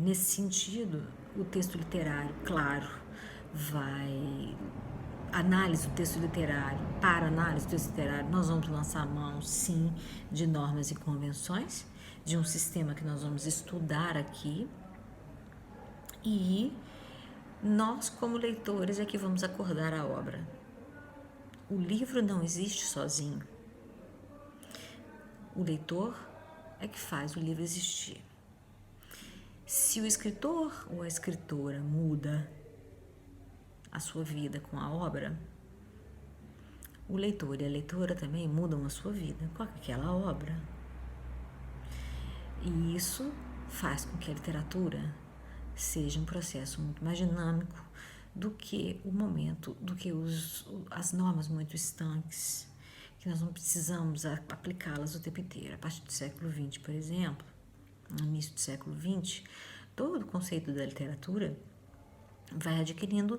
Nesse sentido, o texto literário, claro, vai... Análise do texto literário, para análise do texto literário, nós vamos lançar mão, sim, de normas e convenções, de um sistema que nós vamos estudar aqui, e nós, como leitores, é que vamos acordar a obra. O livro não existe sozinho. O leitor é que faz o livro existir. Se o escritor ou a escritora muda a sua vida com a obra, o leitor e a leitora também mudam a sua vida com aquela obra. E isso faz com que a literatura seja um processo muito mais dinâmico do que o momento, do que as normas muito estanques, que nós não precisamos aplicá-las o tempo inteiro. A partir do século XX, por exemplo, no início do século XX, todo o conceito da literatura vai adquirindo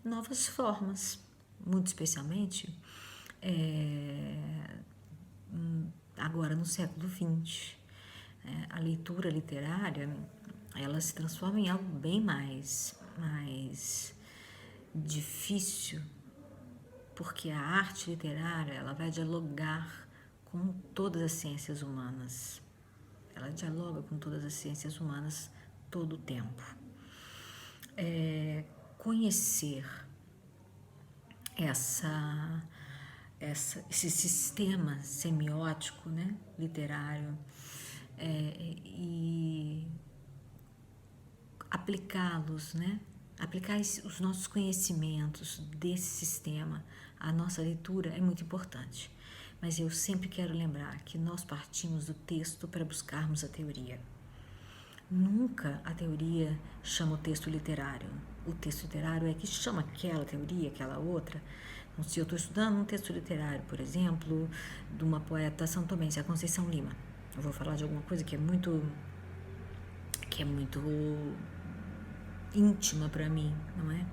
novas formas, muito especialmente agora no século XX. A leitura literária, ela se transforma em algo bem mais difícil, porque a arte literária, ela vai dialogar com todas as ciências humanas. Ela dialoga com todas as ciências humanas todo o tempo. Conhecer esse sistema semiótico, né, literário, e aplicá-los, né, aplicar os nossos conhecimentos desse sistema à nossa leitura é muito importante. Mas eu sempre quero lembrar que nós partimos do texto para buscarmos a teoria. Nunca a teoria chama o texto literário. O texto literário é que chama aquela teoria, aquela outra. Então, se eu estou estudando um texto literário, por exemplo, de uma poeta santomense, a Conceição Lima, eu vou falar de alguma coisa que é muito íntima para mim, não é?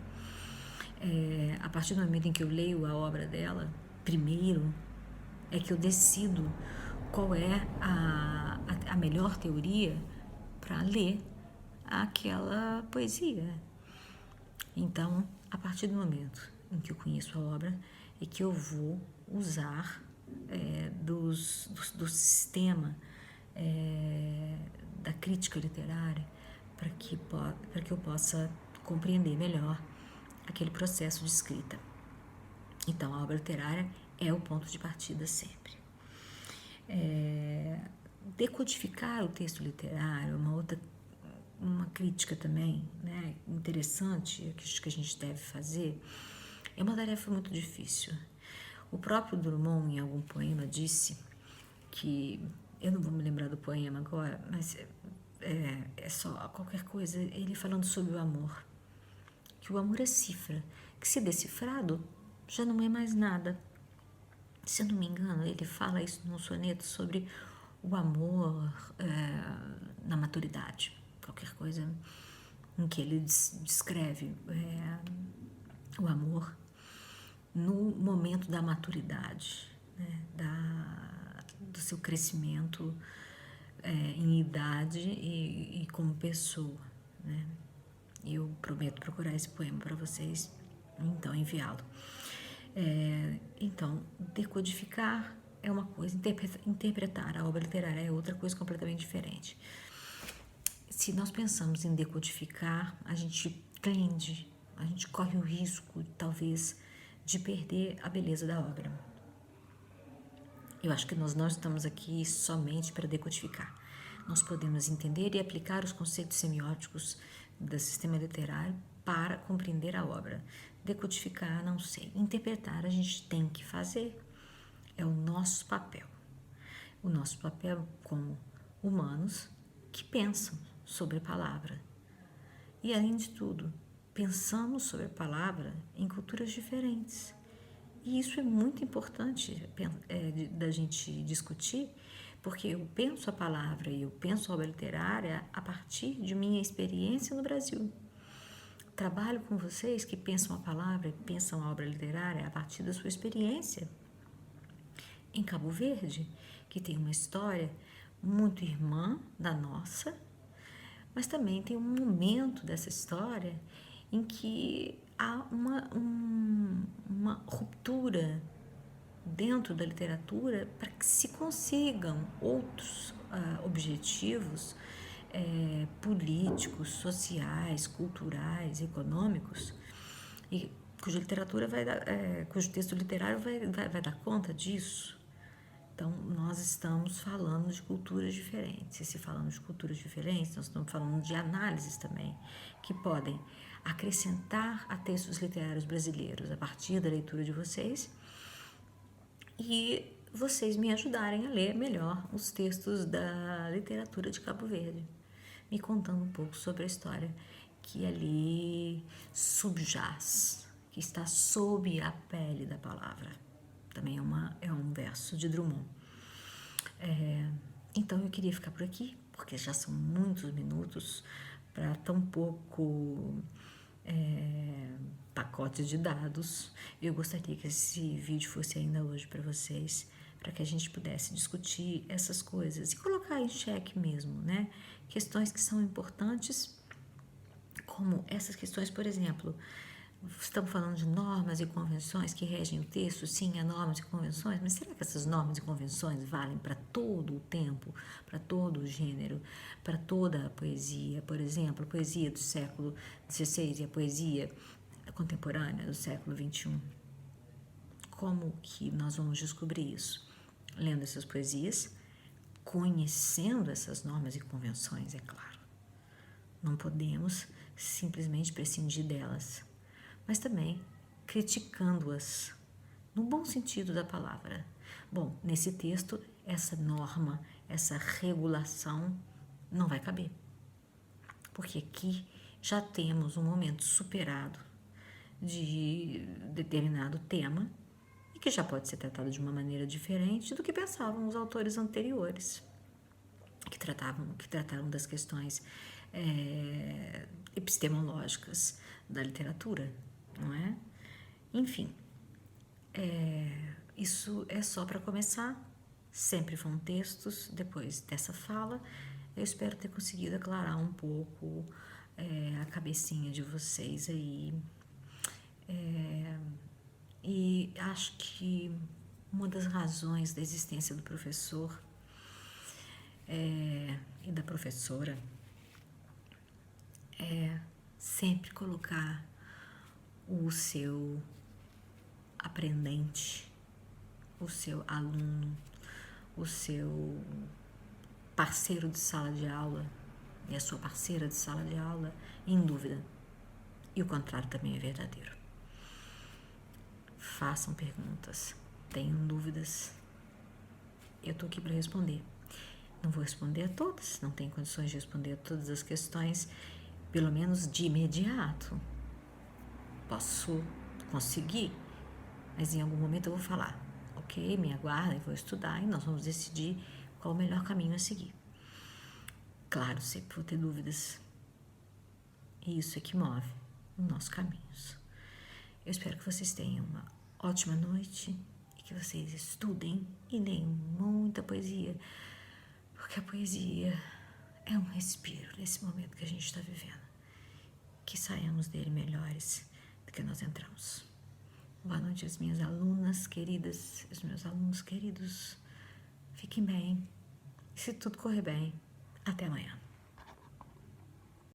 A partir do momento em que eu leio a obra dela, primeiro é que eu decido qual é a melhor teoria para ler aquela poesia. Então, a partir do momento em que eu conheço a obra, é que eu vou usar do sistema da crítica literária para que eu possa compreender melhor aquele processo de escrita. Então, a obra literária é o ponto de partida sempre. Decodificar o texto literário, uma crítica também, né, interessante que a gente deve fazer, é uma tarefa muito difícil. O próprio Drummond, em algum poema, disse que, eu não vou me lembrar do poema agora, mas é só qualquer coisa, ele falando sobre o amor, que o amor é cifra, que se decifrado já não é mais nada. Se eu não me engano, ele fala isso num soneto sobre o amor na maturidade, qualquer coisa em que ele descreve o amor no momento da maturidade, né, do seu crescimento em idade e como pessoa, né? Eu prometo procurar esse poema para vocês, então enviá-lo. Então, decodificar é uma coisa, interpretar a obra literária é outra coisa completamente diferente. Se nós pensamos em decodificar, a gente corre o risco, talvez, de perder a beleza da obra. Eu acho que nós não estamos aqui somente para decodificar. Nós podemos entender e aplicar os conceitos semióticos do sistema literário para compreender a obra. Decodificar, não sei. Interpretar, a gente tem que fazer. É o nosso papel. O nosso papel como humanos que pensam sobre a palavra. E, além de tudo, pensamos sobre a palavra em culturas diferentes. E isso é muito importante da gente discutir, porque eu penso a palavra e eu penso a obra literária a partir de minha experiência no Brasil. Trabalho com vocês que pensam a palavra e pensam a obra literária a partir da sua experiência em Cabo Verde, que tem uma história muito irmã da nossa, Mas também tem um momento dessa história em que há uma ruptura dentro da literatura para que se consigam outros objetivos políticos, sociais, culturais, econômicos, e cuja literatura cujo texto literário vai dar conta disso. Então, nós estamos falando de culturas diferentes. E se falamos de culturas diferentes, nós estamos falando de análises também, que podem acrescentar a textos literários brasileiros a partir da leitura de vocês e vocês me ajudarem a ler melhor os textos da literatura de Cabo Verde, me contando um pouco sobre a história que ali subjaz, que está sob a pele da palavra. Também é um verso de Drummond. Então eu queria ficar por aqui, porque já são muitos minutos para tão pouco pacote de dados. Eu gostaria que esse vídeo fosse ainda hoje para vocês, para que a gente pudesse discutir essas coisas e colocar em xeque mesmo, né? Questões que são importantes, como essas questões, por exemplo, estamos falando de normas e convenções que regem o texto, sim, há normas e convenções, mas será que essas normas e convenções valem para todo o tempo, para todo o gênero, para toda a poesia? Por exemplo, a poesia do século XVI e a poesia contemporânea do século XXI. Como que nós vamos descobrir isso? Lendo essas poesias, conhecendo essas normas e convenções, é claro. Não podemos simplesmente prescindir delas, mas também criticando-as, no bom sentido da palavra. Bom, nesse texto, essa norma, essa regulação não vai caber, porque aqui já temos um momento superado de determinado tema e que já pode ser tratado de uma maneira diferente do que pensavam os autores anteriores, que trataram das questões epistemológicas da literatura, não é? Enfim, isso é só para começar. Sempre vão textos depois dessa fala. Eu espero ter conseguido aclarar um pouco a cabecinha de vocês aí. E acho que uma das razões da existência do professor e da professora é sempre colocar o seu aprendente, o seu aluno, o seu parceiro de sala de aula e a sua parceira de sala de aula em dúvida. E o contrário também é verdadeiro. Façam perguntas, tenham dúvidas. Eu estou aqui para responder. Não vou responder a todas, não tenho condições de responder a todas as questões, pelo menos de imediato. Posso conseguir, mas em algum momento eu vou falar, ok, me aguarda, eu vou estudar e nós vamos decidir qual o melhor caminho a seguir. Claro, sempre vou ter dúvidas. E isso é que move os nossos caminhos. Eu espero que vocês tenham uma ótima noite e que vocês estudem e leiam muita poesia, porque a poesia é um respiro nesse momento que a gente está vivendo. Que saiamos dele melhores do que nós entramos. Boa noite às minhas alunas queridas, os meus alunos queridos. Fiquem bem. Se tudo correr bem, até amanhã.